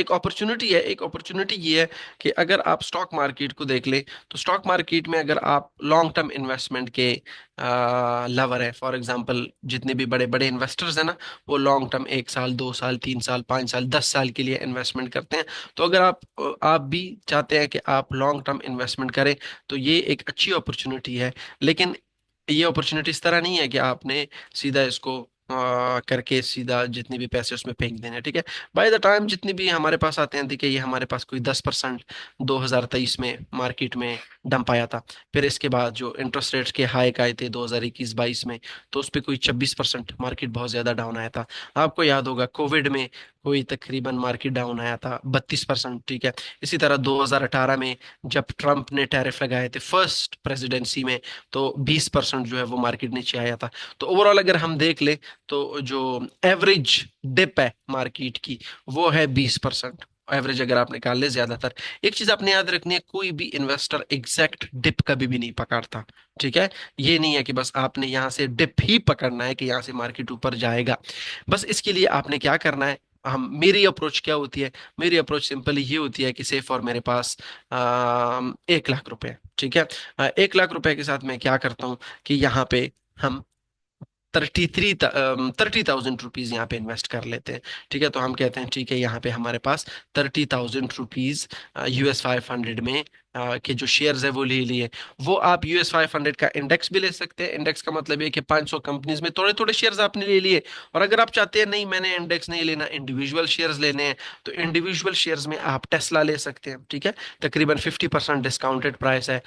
एक अपॉर्चुनिटी है, एक अपॉर्चुनिटी ये है कि अगर आप स्टॉक मार्केट को देख ले, तो स्टॉक मार्केट में अगर आप लॉन्ग टर्म इन्वेस्टमेंट के लवर है, फॉर एग्जांपल जितने भी बड़े बड़े इन्वेस्टर्स हैं ना, वो लॉन्ग टर्म 1 साल 2 साल 3 साल 5 साल 10 साल के लिए इन्वेस्टमेंट करते हैं। तो अगर आप भी चाहते हैं कि आप लॉन्ग टर्म इन्वेस्टमेंट करें, तो ये एक अच्छी अपॉर्चुनिटी है। लेकिन ये अपॉर्चुनिटी इस तरह नहीं है कि आपने सीधा इसको करके सीधा जितने भी पैसे उसमें फेंक देने हैं, ठीक है। बाय द टाइम जितनी भी हमारे पास आते हैं, देखिए ये हमारे पास कोई 10% 2023 में मार्केट में डंप आया था। फिर इसके बाद जो इंटरेस्ट रेट्स के हाइक आए थे 2021-22 में, तो उस पर कोई 26% मार्केट बहुत ज्यादा डाउन आया था। आपको याद होगा कोविड में कोई तकरीबन मार्केट डाउन आया था 32%, ठीक है। इसी तरह 2018 में जब ट्रम्प ने टैरिफ लगाए थे फर्स्ट प्रेसिडेंसी में, तो 20% जो है वो मार्केट नीचे आया था। तो ओवरऑल अगर हम देख ले, तो जो एवरेज डिप है मार्केट की, वो है 20%। एवरेज अगर आप निकाल ले ज्यादातर, एक चीज आपने याद रखनी है, कोई भी इन्वेस्टर एग्जैक्ट डिप कभी भी नहीं पकड़ता, ठीक है। ये नहीं है कि बस आपने यहां से डिप ही पकड़ना है कि यहां से मार्केट ऊपर जाएगा। बस इसके लिए आपने क्या करना है, हम मेरी अप्रोच क्या होती है, मेरी अप्रोच सिंपली ये होती है कि से फॉर मेरे पास 1 लाख रुपए, ठीक है। 1 लाख रुपए के साथ मैं क्या करता हूँ कि यहाँ पे हम 30,000 रुपीज यहाँ पे इन्वेस्ट कर लेते हैं, ठीक है। तो हम कहते हैं ठीक है, यहाँ पे हमारे पास 30,000 रुपीज US 500 में के जो शेयर्स है वो ले लिए। वो आप US 500 का इंडेक्स भी ले सकते हैं। इंडेक्स का मतलब ये कि 500 कंपनीज में थोड़े थोड़े शेयर्स आपने ले लिए। और अगर आप चाहते हैं नहीं मैंने इंडेक्स नहीं लेना, इंडिविजुअल शेयर्स लेने हैं, तो इंडिविजुअल शेयर्स में आप टेस्ला ले सकते हैं, ठीक है। तकरीबन 50% डिस्काउंटेड प्राइस है।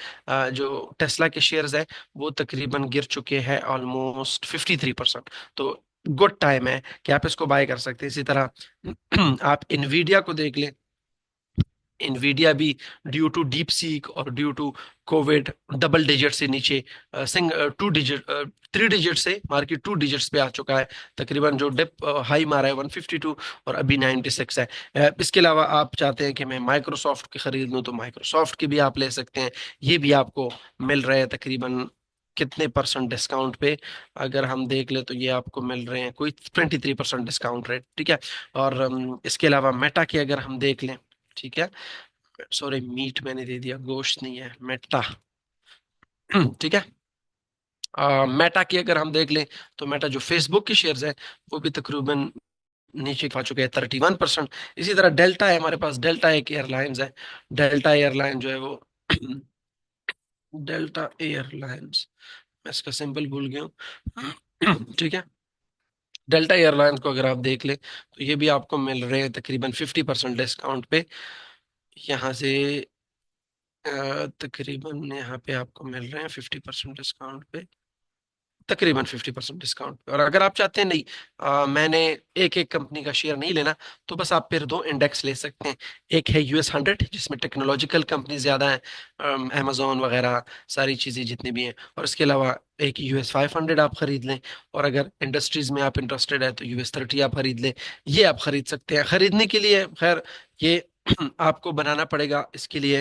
जो टेस्ला के शेयर्स है वो तकरीबन गिर चुके हैं ऑलमोस्ट 53%। तो गुड टाइम है कि आप इसको बाय कर सकते हैं। इसी तरह आप इनवीडिया को देख लें। इनवीडिया भी ड्यू टू डीप सीक और due to covid double digit से नीचे, सिंग 2 डिजिट 3 डिजिट से मार्केट 2 डिजिट्स पे आ चुका है। तकरीबन जो डिप हाई मारा है 152 और अभी 96 है। इसके अलावा आप चाहते हैं कि मैं माइक्रोसॉफ्ट की खरीद लूँ, तो माइक्रोसॉफ्ट की भी आप ले सकते हैं। ये भी आपको मिल रहे हैं तकरीबन कितने परसेंट डिस्काउंट पे, अगर हम देख ले तो ये आपको मिल रहे हैं कोई 23% डिस्काउंट रेट, ठीक है। और इसके अलावा मेटा की अगर हम देख लें, ठीक है, सॉरी मीट मैंने दे दिया, गोश्त नहीं है, मेटा। ठीक है। मेटा की अगर हम देख लें, तो मेटा जो फेसबुक की शेयर्स है वो भी तकरीबन नीचे आ चुके हैं 31%। इसी तरह डेल्टा है हमारे पास, डेल्टा एक एयरलाइंस है। डेल्टा एयरलाइन जो है वो डेल्टा एयरलाइंस, मैं इसका सिंबल भूल गया हूँ ठीक है। डेल्टा एयरलाइंस को अगर आप देख लें, तो ये भी आपको मिल रहे हैं तकरीबन 50% डिस्काउंट पे। यहाँ से तकरीबन यहाँ पे आपको मिल रहे हैं 50% डिस्काउंट पे, तकरीबन 50% डिस्काउंट पे। और अगर आप चाहते हैं नहीं मैंने एक एक कंपनी का शेयर नहीं लेना, तो बस आप फिर दो इंडेक्स ले सकते हैं। एक है US 100 जिसमें टेक्नोलॉजिकल कंपनी ज्यादा है, अमेजोन वगैरह सारी चीजें जितनी भी हैं। और इसके अलावा एक US 500 आप खरीद लें। और अगर इंडस्ट्रीज में आप इंटरेस्टेड है तो US 30 आप खरीद लें। ये आप खरीद सकते हैं। खरीदने के लिए खैर ये आपको बनाना पड़ेगा इसके लिए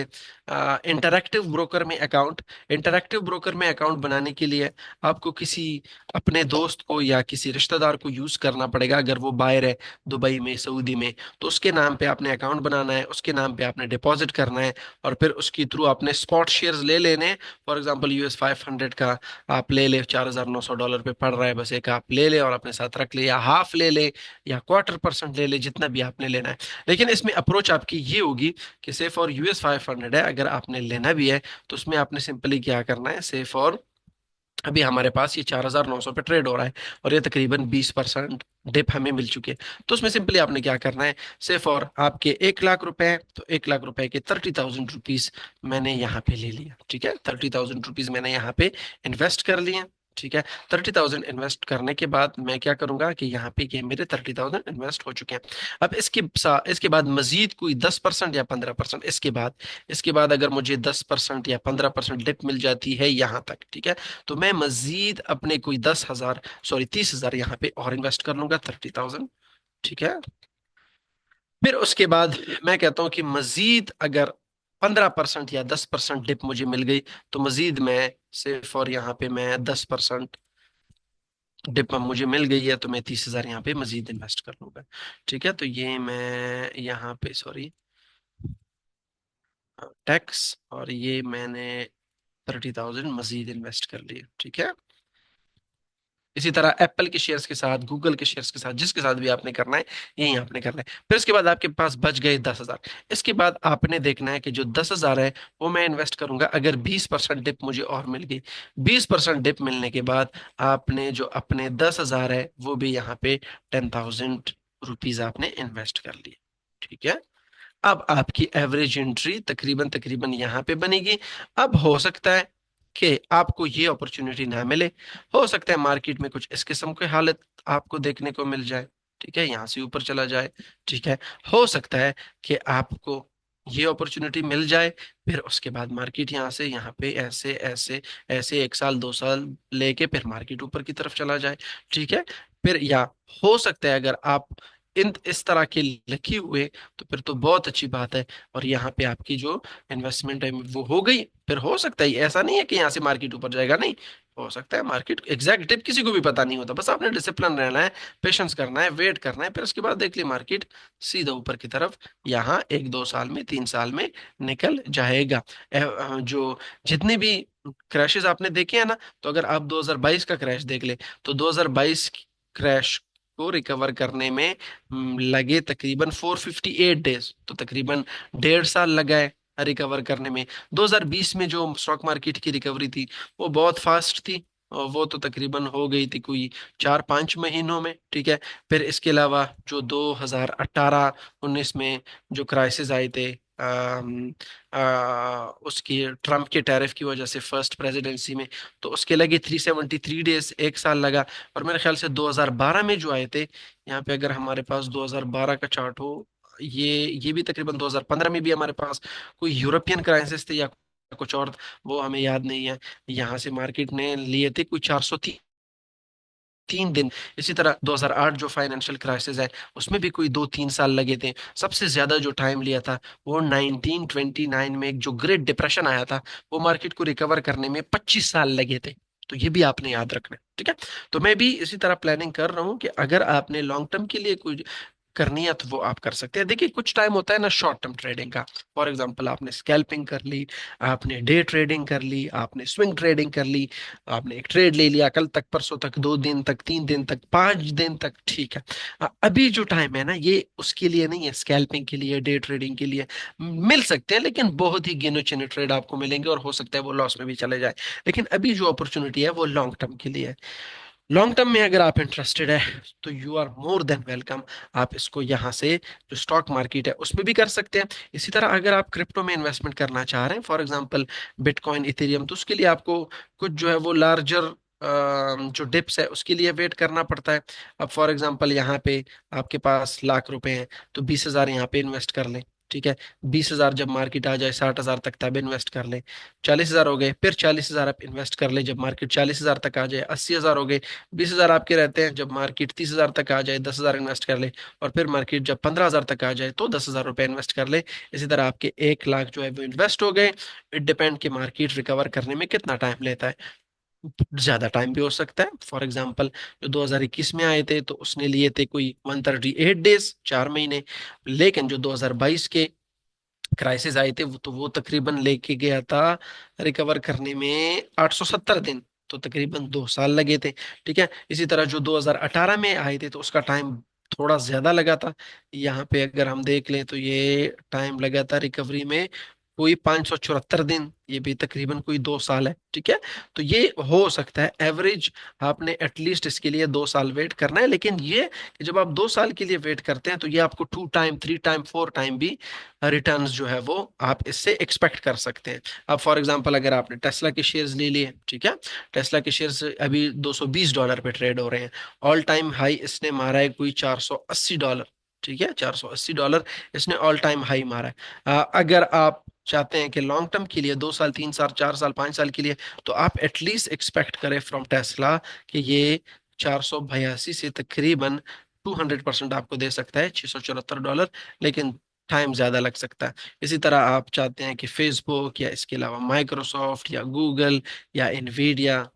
इंटरैक्टिव ब्रोकर में अकाउंट। इंटरैक्टिव ब्रोकर में अकाउंट बनाने के लिए आपको किसी अपने दोस्त को या किसी रिश्तेदार को यूज करना पड़ेगा। अगर वो बाहर है दुबई में सऊदी में, तो उसके नाम पे आपने अकाउंट बनाना है, उसके नाम पे आपने डिपॉजिट करना है, और फिर उसके थ्रू आपने स्पॉट शेयर्स ले लेने हैं। फॉर एग्जांपल US 500 का आप ले ले, $4,900 पे पड़ रहा है, बस एक आप ले ले और अपने साथ रख ले, या हाफ ले ले या क्वार्टर % ले ले, जितना भी आपने लेना है। लेकिन इसमें अप्रोच आपकी ये होगी कि सिर्फ और US 500 है, अगर आपने लेना भी है तो उसमें आपने सिंपली क्या करना है, सिर्फ और अभी हमारे पास ये 4,900 पे ट्रेड हो रहा है और ये तकरीबन 20% डिप हमें मिल चुके हैं। तो उसमें सिंपली आपने क्या करना है, सिर्फ और आपके 1 लाख रुपए हैं, तो 1 लाख रुपए के 30,000 रुपीज मैंने यहाँ पे ले लिया, ठीक है। 30,000 रुपीज मैंने यहाँ पे इन्वेस्ट कर लिए, ठीक है। 30,000 इन्वेस्ट करने के बाद मैं क्या करूंगा कि यहाँ पे ये मेरे 30,000 इन्वेस्ट हो चुके हैं। अब इसके बाद मजीद कोई 10% या 15% इसके बाद अगर मुझे 10% या 15% डिप मिल जाती है यहाँ तक, ठीक है, तो मैं मजीद अपने कोई 10,000 सॉरी 30,000 यहाँ पे और इन्वेस्ट कर लूंगा, 30,000, ठीक है। फिर उसके बाद मैं कहता हूँ कि मजीद अगर 15% या 10% डिप मुझे मिल गई, तो मजीद मैं सिर्फ और यहाँ पे मैं 10% डिप मुझे मिल गई है तो मैं 30,000 यहाँ पे मजीद इन्वेस्ट कर लूंगा। ठीक है, तो ये मैं यहाँ पे, सॉरी, टैक्स, और ये मैंने 30,000 मजीद इन्वेस्ट कर लिए। ठीक है, इसी तरह एप्पल के शेयर्स के साथ, गूगल के शेयर्स के साथ, जिसके साथ भी आपने करना है, यही आपने करना है। फिर उसके बाद आपके पास बच गए 10,000। इसके बाद आपने देखना है कि जो 10,000 है वो मैं इन्वेस्ट करूंगा अगर 20% डिप मुझे और मिल गई। 20% डिप मिलने के बाद आपने जो अपने 10,000 है वो भी यहाँ पे 10,000 रुपीज आपने इन्वेस्ट कर लिए। ठीक है, अब आपकी एवरेज एंट्री तकरीबन तकरीबन यहाँ पे बनेगी। अब हो सकता है कि आपको ये अपॉर्चुनिटी ना मिले, हो सकता है मार्केट में कुछ इस किस्म की हालत आपको देखने को मिल जाए। ठीक है, यहाँ से ऊपर चला जाए। ठीक है, हो सकता है कि आपको ये अपॉर्चुनिटी मिल जाए, फिर उसके बाद मार्केट यहाँ से यहाँ पे ऐसे ऐसे ऐसे 1 साल 2 साल लेके फिर मार्केट ऊपर की तरफ चला जाए। ठीक है, फिर या हो सकता है अगर आप इन इस तरह के लकी हुए तो फिर तो बहुत अच्छी बात है, और यहाँ पे आपकी जो इन्वेस्टमेंट है वो हो गई। फिर हो सकता है, ऐसा नहीं है कि यहाँ से मार्केट ऊपर जाएगा, नहीं, हो सकता है मार्केट एग्जैक्ट टिप किसी को भी पता नहीं होता, बस आपने डिसिप्लिन रहना है, पेशेंस करना है, वेट करना है, फिर उसके बाद देख ली मार्केट सीधा ऊपर की तरफ यहाँ 1 2 साल में 3 साल में निकल जाएगा। जो जितने भी क्रैशेस आपने देखे हैं ना, तो अगर आप 2022 का क्रैश देख ले तो 2022 क्रैश को रिकवर करने में लगे तकरीबन 458 डेज, तो तकरीबन 1.5 साल लगा है रिकवर करने में। 2020 में जो स्टॉक मार्केट की रिकवरी थी वो बहुत फास्ट थी, और वो तो तकरीबन हो गई थी कोई 4 5 महीनों में। ठीक है, फिर इसके अलावा जो 2018 19 में जो क्राइसिस आए थे, उसकी ट्रम्प के टैरिफ की वजह से फर्स्ट प्रेसिडेंसी में, तो उसके लगे 373 डेज, 1 साल लगा। और मेरे ख्याल से 2012 में जो आए थे, यहाँ पे अगर हमारे पास 2012 का चार्ट हो, ये भी तकरीबन 2015 में भी हमारे पास कोई यूरोपियन क्राइसिस थे या कुछ और, वो हमें याद नहीं है। यहाँ से मार्केट ने लिए थे कोई 403 दिन। इसी तरह 2008 जो फाइनेंशियल क्राइसिस है उसमें भी कोई 2 3 साल लगे थे। सबसे ज्यादा जो टाइम लिया था वो 1929 में एक जो ग्रेट डिप्रेशन आया था, वो मार्केट को रिकवर करने में 25 साल लगे थे। तो ये भी आपने याद रखना है। ठीक है, तो मैं भी इसी तरह प्लानिंग कर रहा हूँ कि अगर आपने लॉन्ग टर्म के लिए कोई करनी है तो वो आप कर सकते हैं। देखिए, कुछ टाइम होता है ना शॉर्ट टर्म ट्रेडिंग का। फॉर एग्जांपल, आपने स्कैल्पिंग कर ली, आपने डे ट्रेडिंग कर ली, आपने स्विंग ट्रेडिंग कर ली, आपने एक ट्रेड ले लिया कल तक परसों तक 2 दिन तक 3 दिन तक 5 दिन तक। ठीक है, अभी जो टाइम है ना ये उसके लिए नहीं है, स्कैल्पिंग के लिए, डे ट्रेडिंग के लिए मिल सकते हैं, लेकिन बहुत ही गिने चुने ट्रेड आपको मिलेंगे और हो सकता है वो लॉस में भी चले जाए। लेकिन अभी जो अपॉर्चुनिटी है वो लॉन्ग टर्म के लिए है। लॉन्ग टर्म में अगर आप इंटरेस्टेड है तो you are more than welcome. आप इसको यहाँ से जो स्टॉक मार्केट है उसमें भी कर सकते हैं। इसी तरह अगर आप क्रिप्टो में इन्वेस्टमेंट करना चाह रहे हैं, फॉर एग्जांपल बिटकॉइन, इथेरियम, तो उसके लिए आपको कुछ जो है वो लार्जर जो डिप्स है उसके लिए वेट करना पड़ता है। अब फॉर एग्जांपल यहाँ पे आपके पास लाख रुपए हैं तो 20,000 यहाँ पे इन्वेस्ट कर लें। ठीक है, 20,000 जब मार्केट आ जाए 60,000 तक तब इन्वेस्ट कर लें। 40,000 हो गए, फिर 40,000 आप इन्वेस्ट कर ले जब मार्केट 40,000 तक आ जाए। 80,000 हो गए, 20,000 आपके रहते हैं, जब मार्केट 30,000 तक आ जाए 10,000 इन्वेस्ट कर ले। और फिर मार्केट जब 15,000 तक आ जाए तो 10,000 रुपये इन्वेस्ट कर ले। इसी तरह आपके 1 लाख जो है वो इन्वेस्ट हो गए। इट डिपेंड कि मार्केट रिकवर करने में कितना टाइम लेता है। ज्यादा टाइम भी हो सकता है। फॉर एग्जाम्पल, जो 2021 में आए थे तो उसने लिए थे कोई 138 डेज, 4 महीने। लेकिन जो 2022 के क्राइसिस आए थे वो तो वो तकरीबन लेके गया था रिकवर करने में 870 दिन, तो तकरीबन 2 साल लगे थे। ठीक है, इसी तरह जो 2018 में आए थे तो उसका टाइम थोड़ा ज्यादा लगा था। यहाँ पे अगर हम देख लें तो ये टाइम लगा था रिकवरी में कोई 574 दिन, ये भी तकरीबन कोई 2 साल है। ठीक है, तो ये हो सकता है एवरेज आपने एटलीस्ट इसके लिए 2 साल वेट करना है। लेकिन ये कि जब आप 2 साल के लिए वेट करते हैं तो ये आपको 2 टाइम 3 टाइम 4 टाइम भी रिटर्न्स जो है वो आप इससे एक्सपेक्ट कर सकते हैं। अब फॉर एग्जांपल अगर आपने टेस्ला के शेयर्स ले लिए, ठीक है, टेस्ला के शेयर्स अभी $220 पे ट्रेड हो रहे हैं। ऑल टाइम हाई इसने मारा है कोई $480। ठीक है, $480 इसने ऑल टाइम हाई मारा है। अगर आप चाहते हैं कि लॉन्ग टर्म के लिए 2 साल 3 साल 4 साल 5 साल के लिए, तो आप एटलीस्ट एक्सपेक्ट करें फ्रॉम टेस्ला कि ये 482 से तकरीबन 200% आपको दे सकता है, $674। लेकिन टाइम ज्यादा लग सकता है। इसी तरह आप चाहते हैं कि फेसबुक या इसके अलावा माइक्रोसॉफ्ट या गूगल या इनवीडिया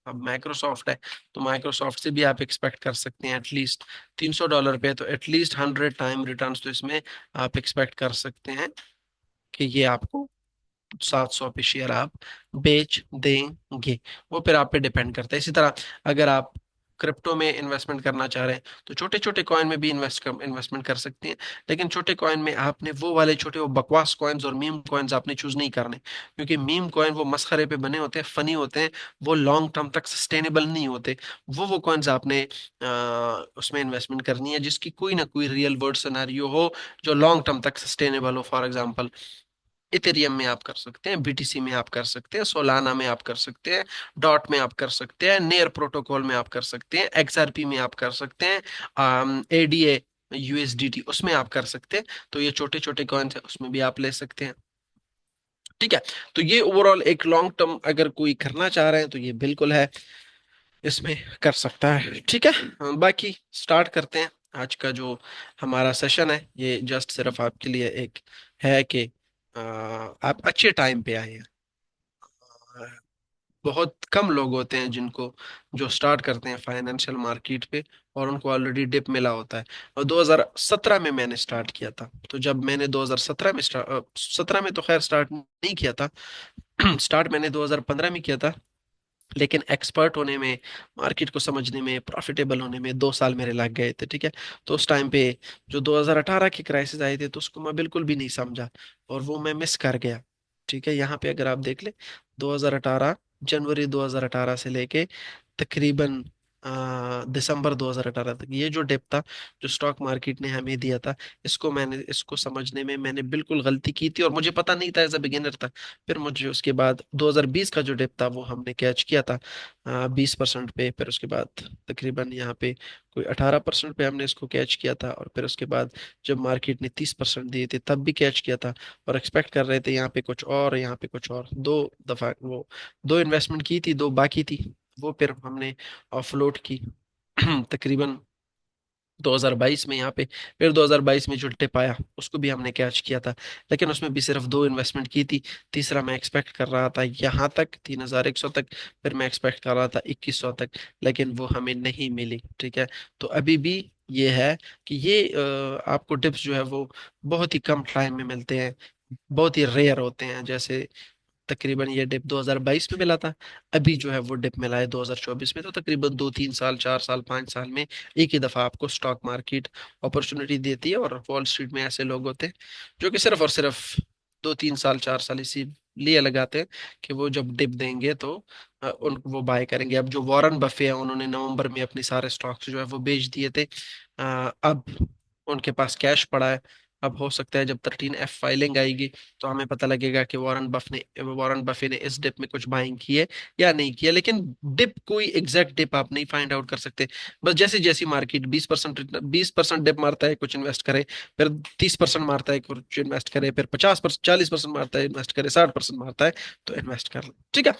अब माइक्रोसॉफ्ट है, तो माइक्रोसॉफ्ट से भी आप एक्सपेक्ट कर सकते हैं एटलीस्ट $300 पे, तो एटलीस्ट 100 टाइम रिटर्न्स तो इसमें आप एक्सपेक्ट कर सकते हैं कि ये आपको 700 पे शेयर आप बेच देंगे। वो फिर आप पे डिपेंड करता है। इसी तरह अगर आप क्रिप्टो में इन्वेस्टमेंट करना चाह रहे हैं तो छोटे छोटे कॉइन में भी इन्वेस्टमेंट कर सकते हैं। लेकिन छोटे कॉइन में आपने वो वाले छोटे वो बकवास कॉइन्स और मीम कॉइन्स आपने चूज नहीं करने, क्योंकि मीम कॉइन वो मसखरे पे बने होते हैं, फनी होते हैं, वो लॉन्ग टर्म तक सस्टेनेबल नहीं होते। वो कॉइन्स आपने उसमें इन्वेस्टमेंट करनी है जिसकी कोई ना कोई रियल वर्ल्ड सिनेरियो हो, जो लॉन्ग टर्म तक सस्टेनेबल हो। फॉर एग्जांपल इथेरियम में आप कर सकते हैं, बीटीसी में आप कर सकते हैं, सोलाना में आप कर सकते हैं, डॉट में आप कर सकते हैं, नेयर प्रोटोकॉल में आप कर सकते हैं, एक्सआरपी में आप कर सकते हैं, एडीए यूएसडीटी उसमें आप कर सकते हैं। तो ये छोटे छोटे कॉइन्स है, उसमें भी आप ले सकते हैं। ठीक है। तो ये ओवरऑल एक लॉन्ग टर्म अगर कोई करना चाह रहे हैं तो ये बिल्कुल है, इसमें कर सकता है। ठीक है। बाकी स्टार्ट करते हैं। आज का जो हमारा सेशन है ये जस्ट सिर्फ आपके लिए एक है कि आप अच्छे टाइम पे आए हैं। बहुत कम लोग होते हैं जिनको जो स्टार्ट करते हैं फाइनेंशियल मार्केट पे और उनको ऑलरेडी डिप मिला होता है। और 2017 में मैंने स्टार्ट किया था। तो जब मैंने 2017 में 17 में तो खैर स्टार्ट नहीं किया था, स्टार्ट मैंने 2015 में किया था। लेकिन एक्सपर्ट होने में, मार्केट को समझने में, प्रॉफिटेबल होने में 2 साल मेरे लग गए थे। ठीक है। तो उस टाइम पे जो 2018 के क्राइसिस आए थे तो उसको मैं बिल्कुल भी नहीं समझा और वो मैं मिस कर गया। ठीक है। यहाँ पे अगर आप देख ले, 2018, जनवरी 2018 से लेके तकरीबन दिसंबर 2018 तक ये जो डिप था जो स्टॉक मार्केट ने हमें दिया था, इसको समझने में मैंने बिल्कुल गलती की थी और मुझे पता नहीं था, एज अ बिगिनर था। फिर मुझे उसके बाद 2020 का जो डिप था वो हमने कैच किया था 20% पे। फिर उसके बाद तकरीबन यहाँ पे कोई 18% पे हमने इसको कैच किया था। और फिर उसके बाद जब मार्केट ने 30% दिए थे तब भी कैच किया था। और एक्सपेक्ट कर रहे थे यहाँ पे कुछ और, यहाँ पे कुछ और। 2 दफा वो 2 इन्वेस्टमेंट की थी, 2 बाकी थी, वो फिर हमने ऑफलोड की तकरीबन 2022 में यहाँ पे। फिर 2022 में जो टिप आया उसको भी हमने कैच किया था, लेकिन उसमें भी सिर्फ 2 इन्वेस्टमेंट की थी। तीसरा मैं एक्सपेक्ट कर रहा था यहाँ तक 3100 तक, फिर मैं एक्सपेक्ट कर रहा था 2100 तक, लेकिन वो हमें नहीं मिली। ठीक है। तो अभी भी ये है कि ये आपको टिप्स जो है वो बहुत ही कम टाइम में मिलते हैं, बहुत ही रेयर होते हैं। जैसे तकरीबन ये डिप 2022 में मिला था, अभी जो है वो डिप मिला है 2024 में। तो तकरीबन 2-3 साल, 4 साल, 5 साल में एक ही दफा आपको स्टॉक मार्केट अपॉर्चुनिटी देती है। और वॉल स्ट्रीट में ऐसे लोग होते हैं जो कि सिर्फ और सिर्फ 2-3 साल, 4 साल इसी लिए लगाते हैं कि वो जब डिप देंगे तो उन वो बाय करेंगे। अब जो वॉरेन बफे हैं उन्होंने नवंबर में अपने सारे स्टॉक्स जो है वो बेच दिए थे। अब उनके पास कैश पड़ा है। अब हो सकता है जब 13F फाइलिंग आएगी तो हमें पता लगेगा कि वॉरेन बफे ने इस डिप में कुछ बाइंग की है या नहीं किया। लेकिन डिप, कोई एग्जैक्ट डिप आप नहीं फाइंड आउट कर सकते। बस जैसे जैसी मार्केट 20% डिप मारता है कुछ इन्वेस्ट करे, फिर 30% मारता है कुछ इन्वेस्ट करे, फिर 50%, 40% मारता है इन्वेस्ट करे, 60% मारता है तो इन्वेस्ट कर ले। ठीक है।